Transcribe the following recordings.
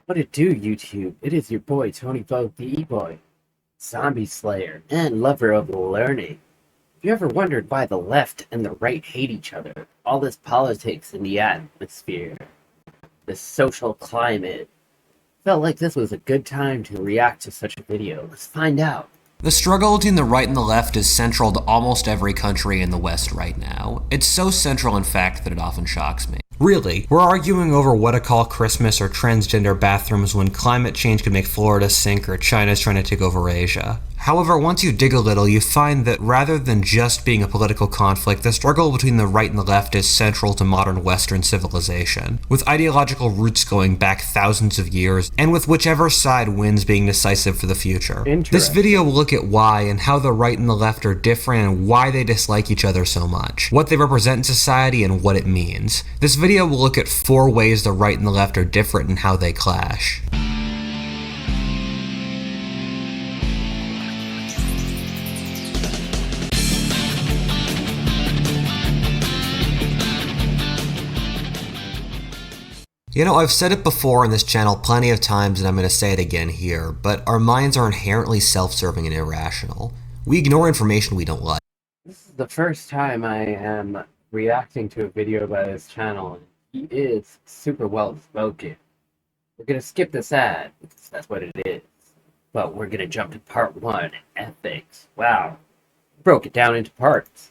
What it do, YouTube? It is your boy, Tony Vogue, the E-Boy, zombie slayer, and lover of learning. Have you ever wondered why the left and the right hate each other? All this politics in the atmosphere, this social climate. Felt like this was a good time to react to such a video. Let's find out. The struggle between the right and the left is central to almost every country in the West right now. It's so central, in fact, that it often shocks me. Really, we're arguing over what to call Christmas or transgender bathrooms when climate change could make Florida sink or China's trying to take over Asia. However, once you dig a little, you find that rather than just being a political conflict, the struggle between the right and the left is central to modern Western civilization, with ideological roots going back thousands of years, and with whichever side wins being decisive for the future. This video will look at why and how the right and the left are different and why they dislike each other so much, what they represent in society and what it means. This video will look at 4 ways the right and the left are different and how they clash. You know, I've said it before on this channel plenty of times and I'm going to say it again here, but our minds are inherently self-serving and irrational. We ignore information we don't like. This is the first time I am reacting to a video by this channel, and he is super well spoken. We're going to skip this ad, because that's what it is. But we're going to jump to part 1, ethics. Wow. Broke it down into parts.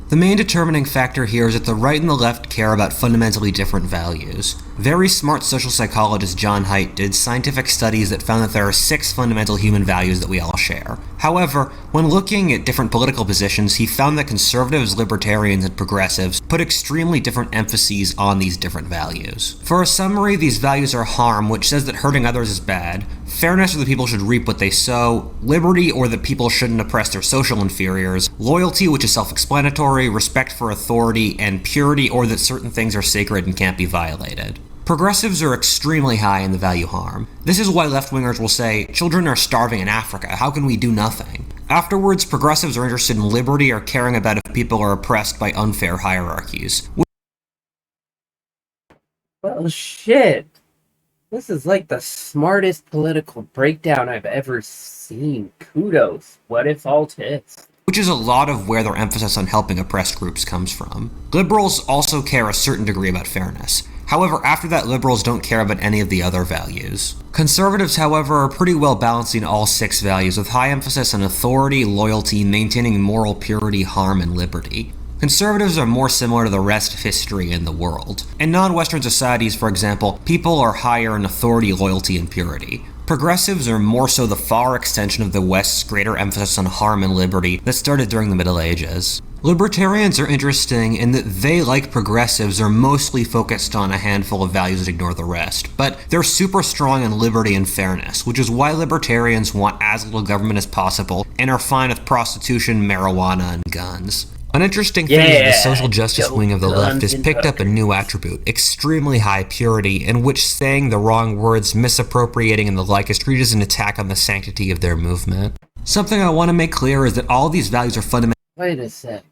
The main determining factor here is that the right and the left care about fundamentally different values. Very smart social psychologist John Haidt did scientific studies that found that there are 6 fundamental human values that we all share. However, when looking at different political positions, he found that conservatives, libertarians, and progressives put extremely different emphases on these different values. For a summary, these values are harm, which says that hurting others is bad, fairness, or that people should reap what they sow, liberty, or that people shouldn't oppress their social inferiors, loyalty, which is self-explanatory, respect for authority, and purity, or that certain things are sacred and can't be violated. Progressives are extremely high in the value harm. This is why left-wingers will say, children are starving in Africa, how can we do nothing? Afterwards, progressives are interested in liberty or caring about if people are oppressed by unfair hierarchies. Well, shit. This is like the smartest political breakdown I've ever seen. Kudos. What if all tits? Which is a lot of where their emphasis on helping oppressed groups comes from. Liberals also care a certain degree about fairness. However, after that, liberals don't care about any of the other values. Conservatives, however, are pretty well balancing all 6 values, with high emphasis on authority, loyalty, maintaining moral purity, harm, and liberty. Conservatives are more similar to the rest of history in the world. In non-Western societies, for example, people are higher in authority, loyalty, and purity. Progressives are more so the far extension of the West's greater emphasis on harm and liberty that started during the Middle Ages. Libertarians are interesting in that they, like progressives, are mostly focused on a handful of values that ignore the rest, but they're super strong in liberty and fairness, which is why libertarians want as little government as possible and are fine with prostitution, marijuana, and guns. An interesting thing is that the social justice wing of the left has picked up a new attribute, extremely high purity, in which saying the wrong words, misappropriating, and the like is treated as an attack on the sanctity of their movement. Something I want to make clear is that all these values are fundamentally Wait a sec.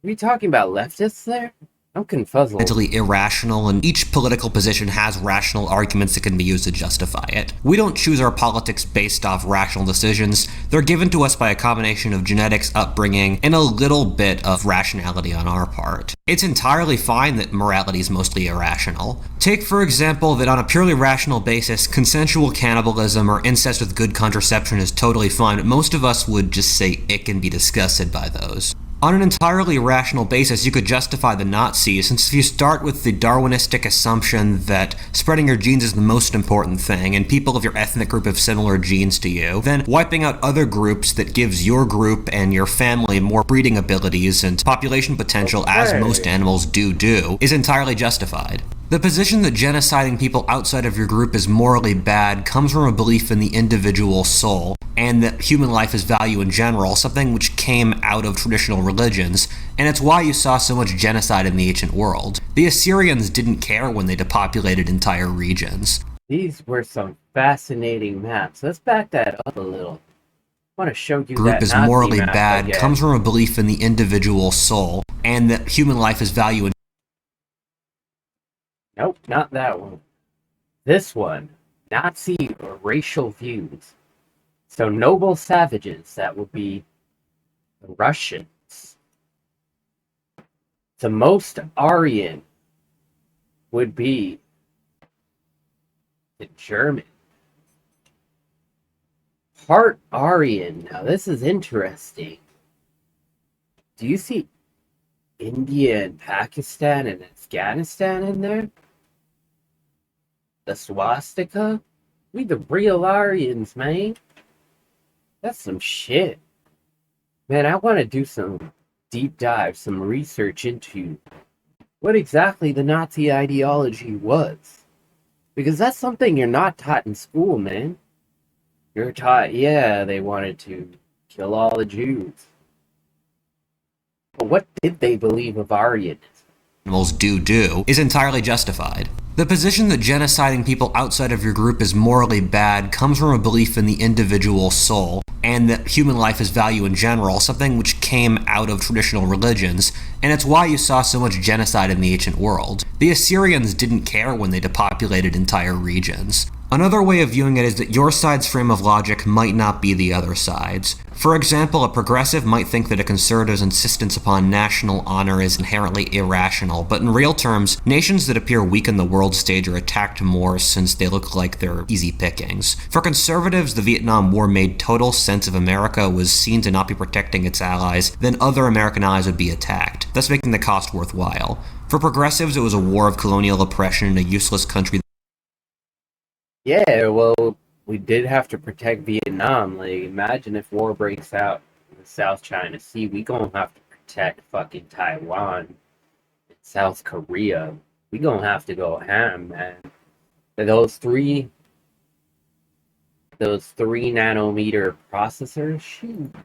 Are we talking about leftists there? I'm confuzzled. Mentally irrational, and each political position has rational arguments that can be used to justify it. We don't choose our politics based off rational decisions. They're given to us by a combination of genetics, upbringing, and a little bit of rationality on our part. It's entirely fine that morality is mostly irrational. Take, for example, that on a purely rational basis, consensual cannibalism or incest with good contraception is totally fine, but most of us would just say it can be disgusted by those. On an entirely rational basis, you could justify the Nazis, since if you start with the Darwinistic assumption that spreading your genes is the most important thing, and people of your ethnic group have similar genes to you, then wiping out other groups that gives your group and your family more breeding abilities and population potential, as most animals do, is entirely justified. The position that genociding people outside of your group is morally bad comes from a belief in the individual soul, and that human life is value in general, something which came out of traditional religions, and it's why you saw so much genocide in the ancient world. The Assyrians didn't care when they depopulated entire regions. These were some fascinating maps. Let's back that up a little. I want to show you Group that is Nazi morally map bad again. comes from a belief in the individual soul, and that human life is value in Nope, not that one. This one, Nazi racial views. So noble savages, that would be the Russians. The most Aryan would be the German. Part Aryan. Now this is interesting. Do you see India and Pakistan and Afghanistan in there? The swastika? We the real Aryans, man. That's some shit. Man, I want to do some deep dive, some research into what exactly the Nazi ideology was. Because that's something you're not taught in school, man. You're taught, yeah, they wanted to kill all the Jews. But what did they believe of Aryanism? Do is entirely justified. The position that genociding people outside of your group is morally bad comes from a belief in the individual soul, and that human life is value in general, something which came out of traditional religions, and it's why you saw so much genocide in the ancient world. The Assyrians didn't care when they depopulated entire regions. Another way of viewing it is that your side's frame of logic might not be the other side's. For example, a progressive might think that a conservative's insistence upon national honor is inherently irrational, but in real terms, nations that appear weak in the world stage are attacked more since they look like they're easy pickings. For conservatives, the Vietnam War made total sense if America was seen to not be protecting its allies, then other American allies would be attacked, thus making the cost worthwhile. For progressives, it was a war of colonial oppression in a useless country. Yeah, well, we did have to protect Vietnam. Like, imagine if war breaks out in the South China Sea, we gonna have to protect fucking Taiwan and South Korea. We gonna have to go ham, man. Those three nanometer processors, shoot.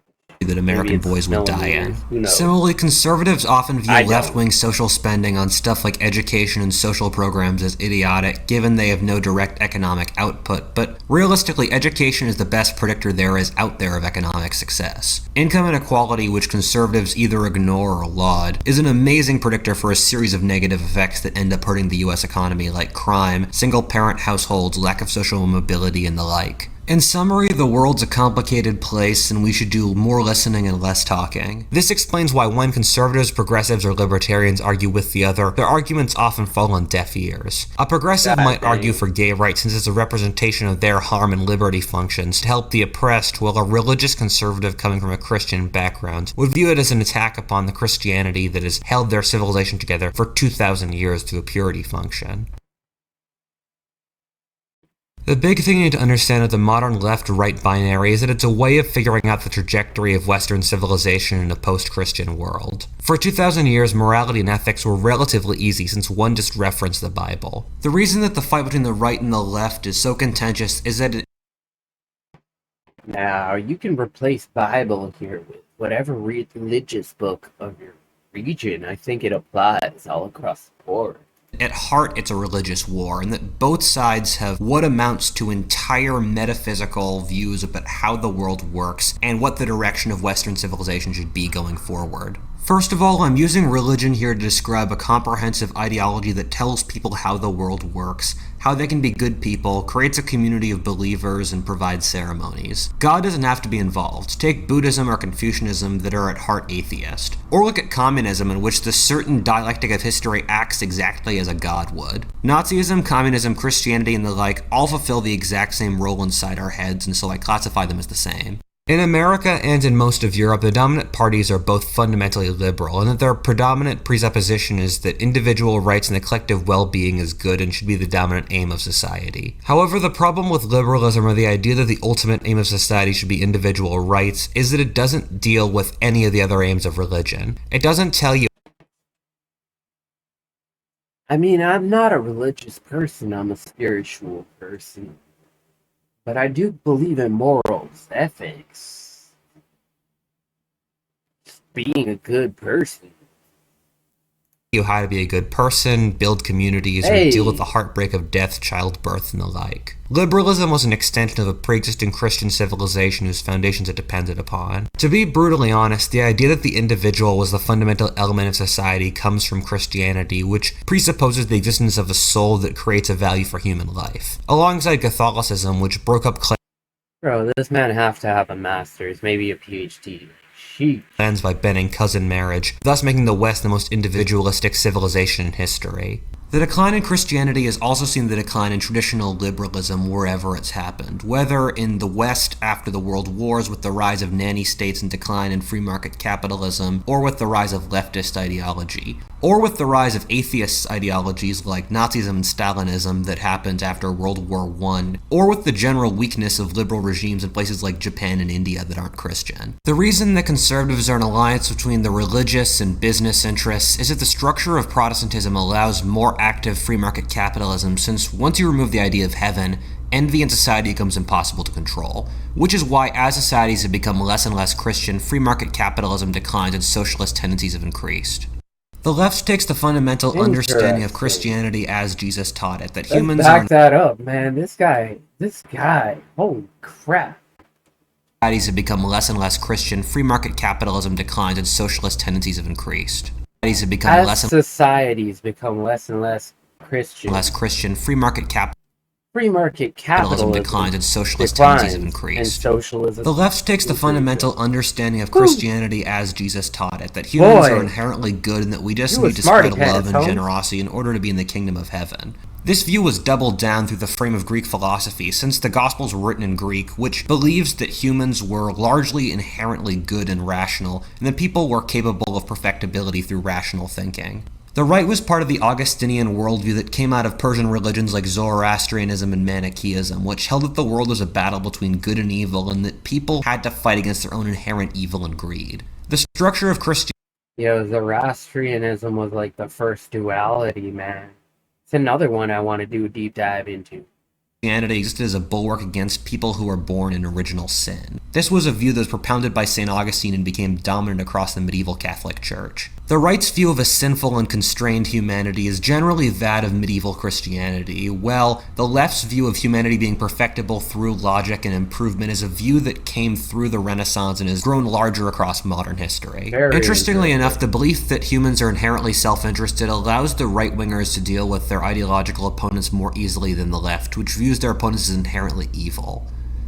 That American boys would die in. Who knows? Similarly, conservatives often view left-wing social spending on stuff like education and social programs as idiotic, given they have no direct economic output, but realistically, education is the best predictor there is out there of economic success. Income inequality, which conservatives either ignore or laud, is an amazing predictor for a series of negative effects that end up hurting the US economy, like crime, single-parent households, lack of social mobility, and the like. In summary, the world's a complicated place, and we should do more listening and less talking. This explains why when conservatives, progressives, or libertarians argue with the other, their arguments often fall on deaf ears. A progressive might argue for gay rights since it's a representation of their harm and liberty functions to help the oppressed, while a religious conservative coming from a Christian background would view it as an attack upon the Christianity that has held their civilization together for 2,000 years through a purity function. The big thing you need to understand of the modern left-right binary is that it's a way of figuring out the trajectory of Western civilization in a post-Christian world. For 2,000 years, morality and ethics were relatively easy since one just referenced the Bible. The reason that the fight between the right and the left is so contentious is that it... Now, you can replace Bible here with whatever religious book of your region. I think it applies all across the board. At heart, it's a religious war, and that both sides have what amounts to entire metaphysical views about how the world works and what the direction of Western civilization should be going forward. First of all, I'm using religion here to describe a comprehensive ideology that tells people how the world works, how they can be good people, creates a community of believers, and provides ceremonies. God doesn't have to be involved. Take Buddhism or Confucianism that are at heart atheist. Or look at communism, in which the certain dialectic of history acts exactly as a god would. Nazism, communism, Christianity, and the like all fulfill the exact same role inside our heads, and so I classify them as the same. In America and in most of Europe, the dominant parties are both fundamentally liberal, and that their predominant presupposition is that individual rights and the collective well-being is good and should be the dominant aim of society. However, the problem with liberalism, or the idea that the ultimate aim of society should be individual rights, is that it doesn't deal with any of the other aims of religion. It doesn't tell you... I mean, I'm not a religious person, I'm a spiritual person. But I do believe in morals, ethics, just being a good person. you how to be a good person, build communities, or deal with the heartbreak of death, childbirth, and the like. Liberalism was an extension of a pre-existing Christian civilization whose foundations it depended upon. To be brutally honest, the idea that the individual was the fundamental element of society comes from Christianity, which presupposes the existence of a soul that creates a value for human life, alongside Catholicism, which broke up Bro, this man have to have a master's, maybe a PhD. ends by banning cousin marriage, thus making the West the most individualistic civilization in history. The decline in Christianity has also seen the decline in traditional liberalism wherever it's happened, whether in the West after the World Wars with the rise of nanny states and decline in free market capitalism, or with the rise of leftist ideology, or with the rise of atheist ideologies like Nazism and Stalinism that happened after World War I, or with the general weakness of liberal regimes in places like Japan and India that aren't Christian. The reason that conservatives are an alliance between the religious and business interests is that the structure of Protestantism allows more active free market capitalism, since once you remove the idea of heaven, envy in society becomes impossible to control, which is why as societies have become less and less Christian, free market capitalism declines and socialist tendencies have increased. The left takes the fundamental understanding of Christianity as Jesus taught it, that humans back that up, man. This guy, holy crap. Societies have become less and less Christian, free market capitalism declines and socialist tendencies have increased. Have become as societies become less and less Christian, free market capitalism declines and socialist tendencies have increased. And socialism. The left takes the fundamental understanding of Christianity as Jesus taught it, that humans are inherently good and that we just need to spread love and generosity in order to be in the kingdom of heaven. This view was doubled down through the frame of Greek philosophy, since the Gospels were written in Greek, which believes that humans were largely inherently good and rational, and that people were capable of perfectibility through rational thinking. The right was part of the Augustinian worldview that came out of Persian religions like Zoroastrianism and Manichaeism, which held that the world was a battle between good and evil, and that people had to fight against their own inherent evil and greed. The structure of Christianity... Zoroastrianism was like the first duality, man. It's another one I want to do a deep dive into. Christianity existed as a bulwark against people who were born in original sin. This was a view that was propounded by St. Augustine and became dominant across the medieval Catholic Church. The right's view of a sinful and constrained humanity is generally that of medieval Christianity, while the left's view of humanity being perfectible through logic and improvement is a view that came through the Renaissance and has grown larger across modern history. Interestingly enough, the belief that humans are inherently self-interested allows the right-wingers to deal with their ideological opponents more easily than the left, which views their opponents as inherently evil.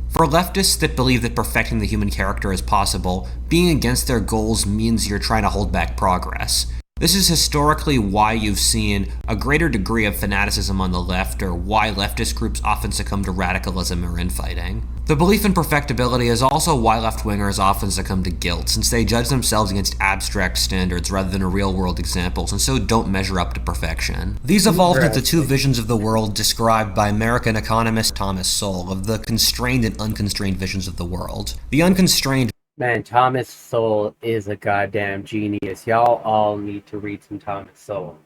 For leftists that believe that perfecting the human character is possible, being against their goals means you're trying to hold back progress. This is historically why you've seen a greater degree of fanaticism on the left, or why leftist groups often succumb to radicalism or infighting. The belief in perfectibility is also why left-wingers often succumb to guilt, since they judge themselves against abstract standards rather than real-world examples, and so don't measure up to perfection. These evolved into two visions of the world described by American economist Thomas Sowell, of the constrained and unconstrained visions of the world. The unconstrained... Man, Thomas Sowell is a goddamn genius. Y'all all need to read some Thomas Sowell.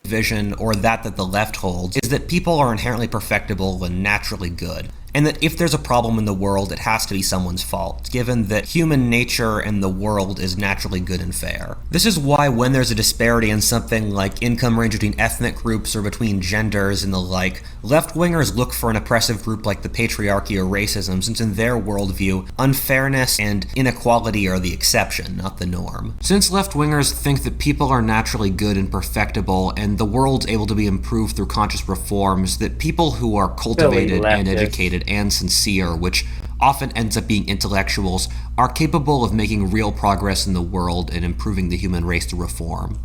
Vision, or that the left holds, is that people are inherently perfectible and naturally good, and that if there's a problem in the world, it has to be someone's fault, given that human nature and the world is naturally good and fair. This is why when there's a disparity in something like income range between ethnic groups or between genders and the like, left-wingers look for an oppressive group like the patriarchy or racism, since in their worldview, unfairness and inequality are the exception, not the norm. Since left-wingers think that people are naturally good and perfectible, and the world's able to be improved through conscious reforms, that people who are cultivated and educated and sincere, which often ends up being intellectuals, are capable of making real progress in the world and improving the human race through reform.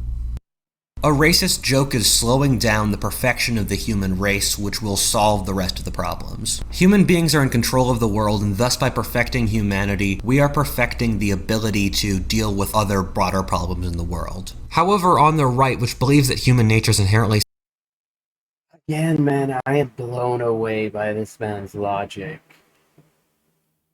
A racist joke is slowing down the perfection of the human race, which will solve the rest of the problems. Human beings are in control of the world, and thus by perfecting humanity, we are perfecting the ability to deal with other broader problems in the world. However, on the right, which believes that human nature is inherently... Again, man, I am blown away by this man's logic.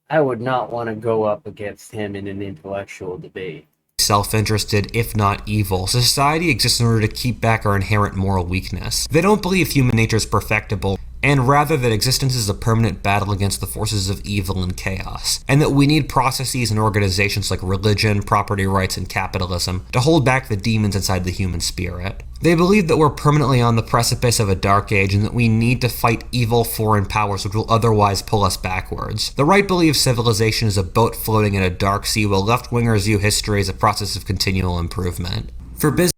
I would not want to go up against him in an intellectual debate. Self-interested, if not evil. Society exists in order to keep back our inherent moral weakness. They don't believe human nature is perfectible, and rather that existence is a permanent battle against the forces of evil and chaos, and that we need processes and organizations like religion, property rights, and capitalism to hold back the demons inside the human spirit. They believe that we're permanently on the precipice of a dark age and that we need to fight evil foreign powers which will otherwise pull us backwards. The right believes civilization is a boat floating in a dark sea, while left-wingers view history as a process of continual improvement. For business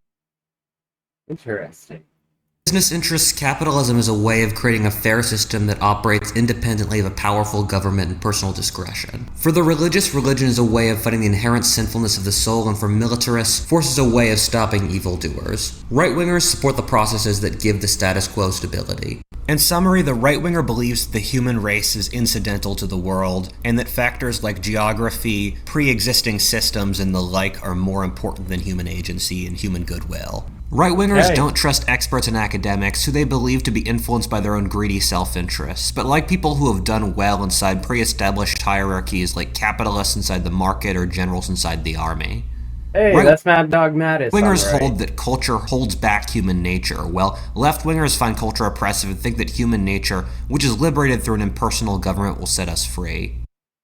interests, capitalism is a way of creating a fair system that operates independently of a powerful government and personal discretion. For the religious, religion is a way of fighting the inherent sinfulness of the soul, and for militarists, force is a way of stopping evildoers. Right-wingers support the processes that give the status quo stability. In summary, the right-winger believes that the human race is incidental to the world, and that factors like geography, pre-existing systems, and the like are more important than human agency and human goodwill. Right-wingers don't trust experts and academics who they believe to be influenced by their own greedy self-interests, but like people who have done well inside pre-established hierarchies like capitalists inside the market or generals inside the army. Hey, that's Mad Dog Mattis. Wingers hold that culture holds back human nature, while left-wingers find culture oppressive and think that human nature, which is liberated through an impersonal government, will set us free.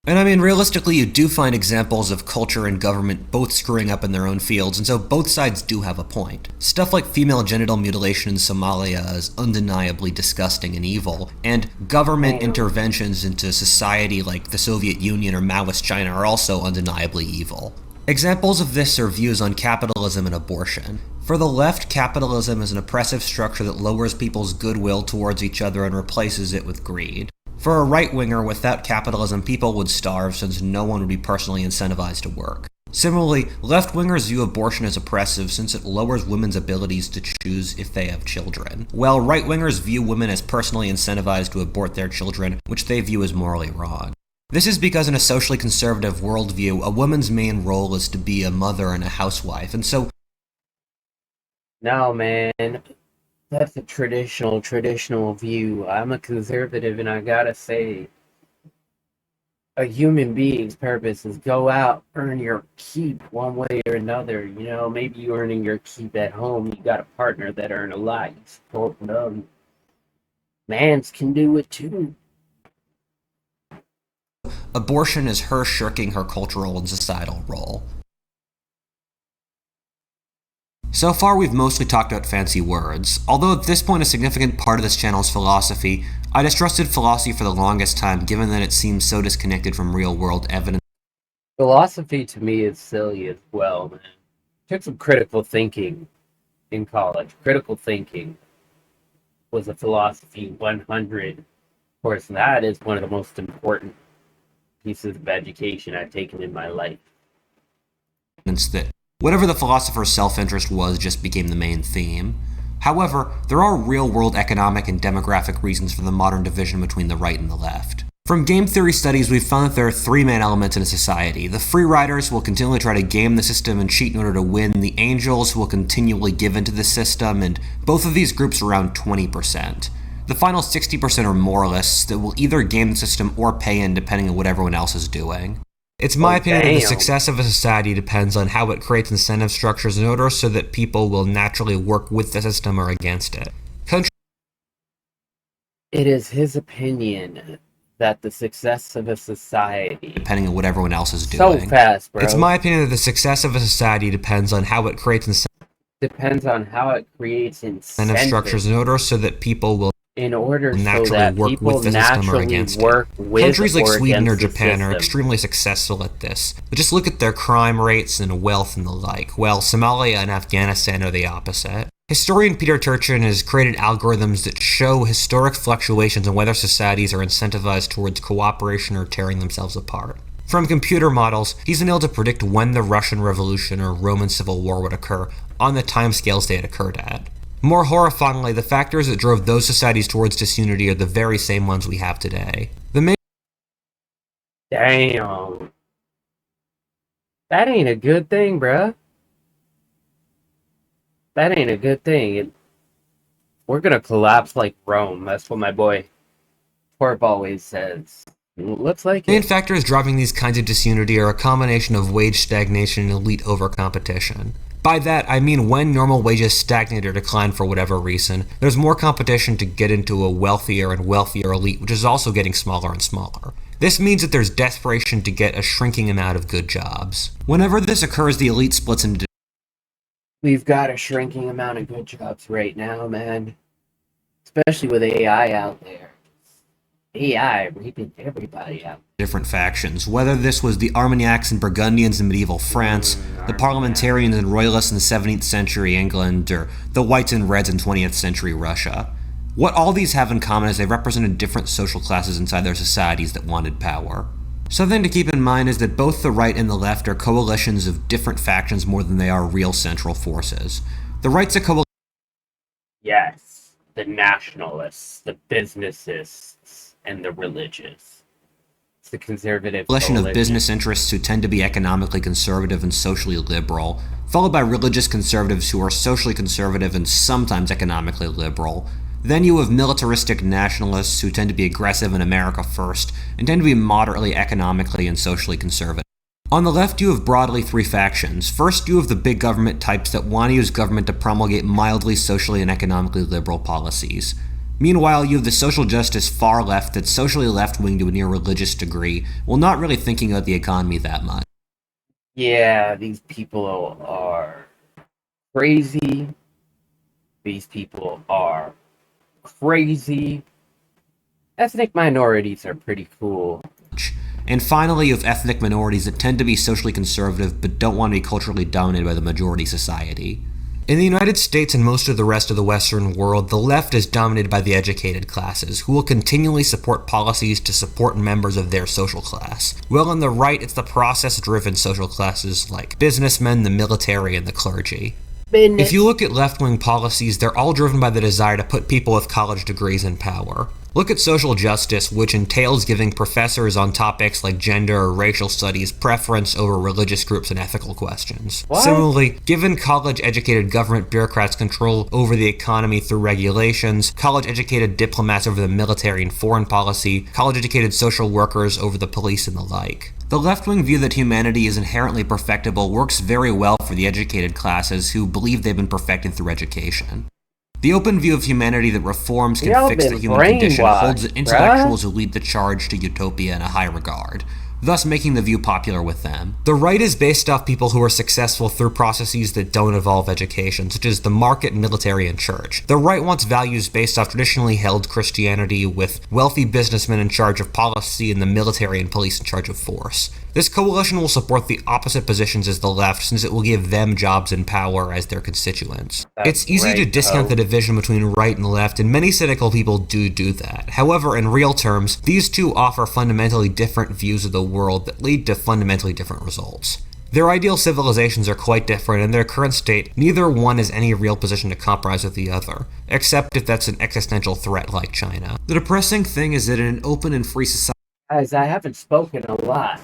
And I mean, realistically, you do find examples of culture and government both screwing up in their own fields, and so both sides do have a point. Stuff like female genital mutilation in Somalia is undeniably disgusting and evil, and government interventions into society like the Soviet Union or Maoist China are also undeniably evil. Examples of this are views on capitalism and abortion. For the left, capitalism is an oppressive structure that lowers people's goodwill towards each other and replaces it with greed. For a right-winger, without capitalism, people would starve since no one would be personally incentivized to work. Similarly, left-wingers view abortion as oppressive since it lowers women's abilities to choose if they have children, while right-wingers view women as personally incentivized to abort their children, which they view as morally wrong. This is because in a socially conservative worldview, a woman's main role is to be a mother and a housewife, and so... No, man. That's a traditional view. I'm a conservative, and I gotta say, a human being's purpose is go out, earn your keep one way or another. You know, maybe you earning your keep at home, you got a partner that earn a lot, you support them. Mans can do it too. Abortion is her shirking her cultural and societal role. So far, we've mostly talked about fancy words. Although at this point a significant part of this channel is philosophy, I distrusted philosophy for the longest time, given that it seems so disconnected from real-world evidence. Philosophy to me is silly as well, man. Took some critical thinking in college. Critical thinking was a philosophy 100. Of course, that is one of the most important pieces of education I've taken in my life. That whatever the philosopher's self-interest was just became the main theme. However, there are real-world economic and demographic reasons for the modern division between the right and the left. From game theory studies, we've found that there are three main elements in a society. The free riders will continually try to game the system and cheat in order to win. The angels will continually give into the system, and both of these groups are around 20%. The final 60% are moralists that will either game the system or pay in depending on what everyone else is doing. It's my opinion that the success of a society depends on how it creates incentive structures in order so that people will naturally work with the system or against it. It is his opinion that the success of a society... depending on what everyone else is doing. So fast, bro. It's my opinion that the success of a society depends on how it creates incentive structures in order so that people will naturally work with the system or against it. Countries like Sweden or Japan are extremely successful at this. But just look at their crime rates and wealth and the like, while Somalia and Afghanistan are the opposite. Historian Peter Turchin has created algorithms that show historic fluctuations in whether societies are incentivized towards cooperation or tearing themselves apart. From computer models, he's been able to predict when the Russian Revolution or Roman Civil War would occur on the timescales they had occurred at. More horrifyingly, the factors that drove those societies towards disunity are the very same ones we have today. Damn. That ain't a good thing, bruh. That ain't a good thing. We're gonna collapse like Rome. That's what my boy Torp always says. Looks like main factors driving these kinds of disunity are a combination of wage stagnation and elite over-competition. By that, I mean when normal wages stagnate or decline for whatever reason, there's more competition to get into a wealthier and wealthier elite, which is also getting smaller and smaller. This means that there's desperation to get a shrinking amount of good jobs. Whenever this occurs, the elite splits into... We've got a shrinking amount of good jobs right now, man. Especially with AI out there. AI raping everybody out. Different factions, whether this was the Armagnacs and Burgundians in medieval France, the parliamentarians and royalists in 17th century England, or the whites and reds in 20th century Russia. What all these have in common is they represented different social classes inside their societies that wanted power. Something to keep in mind is that both the right and the left are coalitions of different factions more than they are real central forces. The right's a coalition. Yes, the nationalists, the businessists, and the religious. It's the conservative coalition of business interests who tend to be economically conservative and socially liberal, followed by religious conservatives who are socially conservative and sometimes economically liberal. Then you have militaristic nationalists who tend to be aggressive and America first, and tend to be moderately economically and socially conservative. On the left, you have broadly three factions. First, you have the big government types that want to use government to promulgate mildly socially and economically liberal policies. Meanwhile, you have the social justice far left that's socially left-wing to a near religious degree, while not really thinking about the economy that much. Yeah, these people are crazy. These people are crazy. Ethnic minorities are pretty cool. And finally, you have ethnic minorities that tend to be socially conservative but don't want to be culturally dominated by the majority society. In the United States and most of the rest of the Western world, the left is dominated by the educated classes, who will continually support policies to support members of their social class. While on the right, it's the process-driven social classes like businessmen, the military, and the clergy. If you look at left-wing policies, they're all driven by the desire to put people with college degrees in power. Look at social justice, which entails giving professors on topics like gender or racial studies preference over religious groups and ethical questions. What? Similarly, given college-educated government bureaucrats control over the economy through regulations, college-educated diplomats over the military and foreign policy, college-educated social workers over the police and the like. The left-wing view that humanity is inherently perfectible works very well for the educated classes who believe they've been perfected through education. The open view of humanity that reforms can fix the human condition holds the intellectuals who lead the charge to utopia in a high regard, thus making the view popular with them. The right is based off people who are successful through processes that don't involve education, such as the market, military, and church. The right wants values based off traditionally held Christianity, with wealthy businessmen in charge of policy and the military and police in charge of force. This coalition will support the opposite positions as the left, since it will give them jobs and power as their constituents. It's easy to discount the division between right and left, and many cynical people do that. However, in real terms, these two offer fundamentally different views of the world that lead to fundamentally different results. Their ideal civilizations are quite different. In their current state, neither one is any real position to compromise with the other, except if that's an existential threat like China. The depressing thing is that in an open and free society... Guys, I haven't spoken a lot.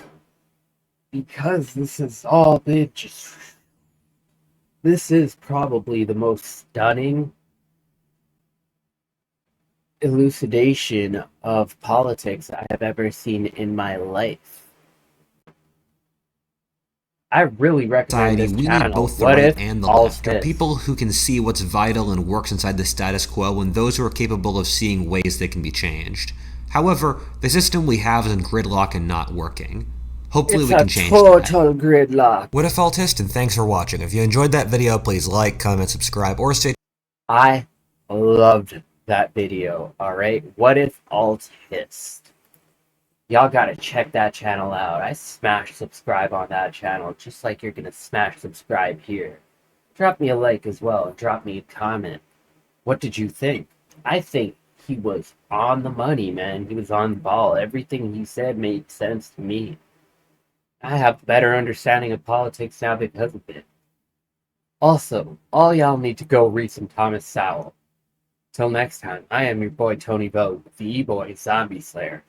Because this has all been just... This is probably the most stunning elucidation of politics I have ever seen in my life. I really recommend this we channel. need both the What right if and the all left. There are this? people who can see what's vital and works inside the status quo, and those who are capable of seeing ways they can be changed. However, the system we have is in gridlock and not working. Hopefully we can change that. It's a total gridlock. What if Altist, and thanks for watching. If you enjoyed that video, please like, comment, subscribe, or stay... I loved that video, alright? What if Altist? Y'all gotta check that channel out. I smashed subscribe on that channel, just like you're gonna smash subscribe here. Drop me a like as well, and drop me a comment. What did you think? I think he was on the money, man. He was on the ball. Everything he said made sense to me. I have a better understanding of politics now because of it. Also, all y'all need to go read some Thomas Sowell. Till next time, I am your boy Tony Vogue, the E-Boy Zombie Slayer.